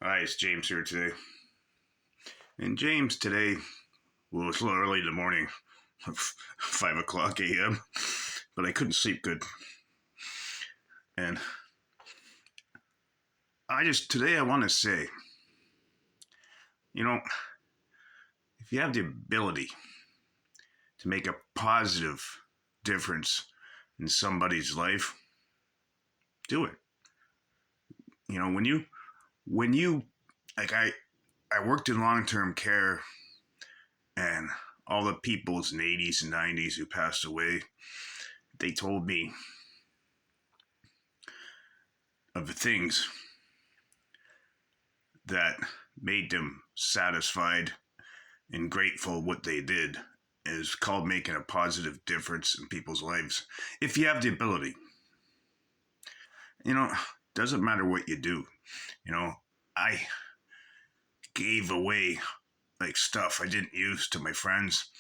Hi, it's James here today. And James today, well, it's a little early in the morning, 5 o'clock a.m., but I couldn't sleep good. And today I want to say, you know, if you have the ability to make a positive difference in somebody's life, do it. When you, like I worked in long-term care, and all the peoples in the 80s and 90s who passed away, they told me of the things that made them satisfied and grateful what they did is called making a positive difference in people's lives. If you have the ability, doesn't matter what you do. I gave away like stuff I didn't use to my friends.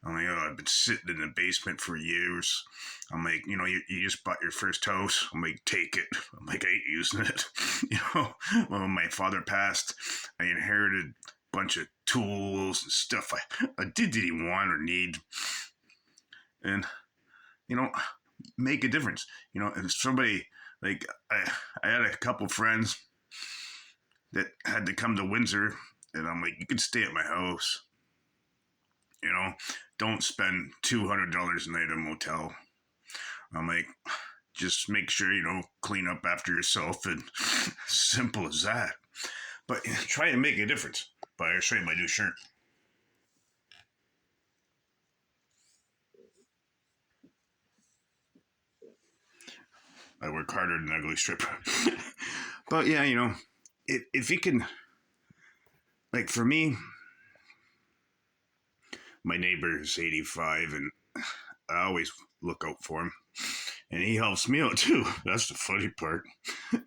I'm like, oh, I've been sitting in the basement for years. I'm like, you just bought your first house. I'm like, take it. I'm like, I ain't using it. When my father passed, I inherited a bunch of tools and stuff I didn't even want or need. And, make a difference. And somebody, like, I had a couple friends that had to come to Windsor, and I'm like, you can stay at my house. Don't spend $200 a night at a motel. I'm like, just make sure clean up after yourself, and simple as that. But try and make a difference. But I'll show you my new shirt. I work harder than an ugly stripper. But yeah, if you can, like for me, my neighbor is 85, and I always look out for him. And he helps me out too. That's the funny part,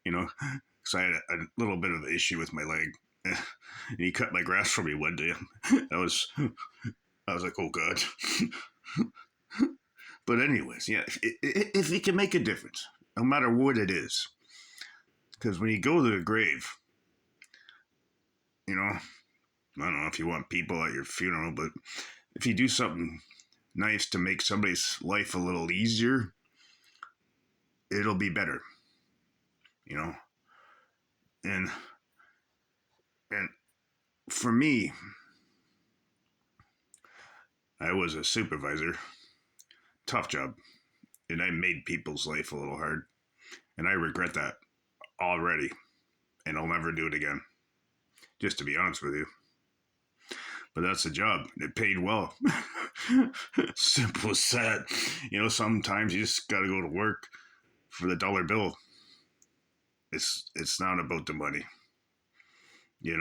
because I had a little bit of an issue with my leg. And he cut my grass for me one day. I was like, oh God. But anyways, yeah, if you can make a difference, no matter what it is, because when you go to the grave, I don't know if you want people at your funeral, but if you do something nice to make somebody's life a little easier, it'll be better, you know. And for me, I was a supervisor, tough job, and I made people's life a little hard, and I regret that already, and I'll never do it again. Just to be honest with you. But that's the job. It paid well. Simple as that. Sometimes you just got to go to work for the dollar bill. It's not about the money. You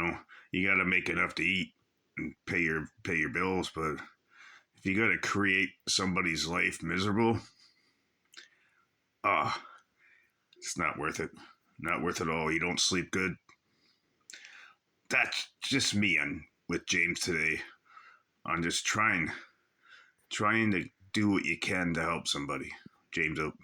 got to make enough to eat and pay your bills. But if you got to create somebody's life miserable, it's not worth it. Not worth it all. You don't sleep good. That's just me with James today. I'm just trying to do what you can to help somebody. James out.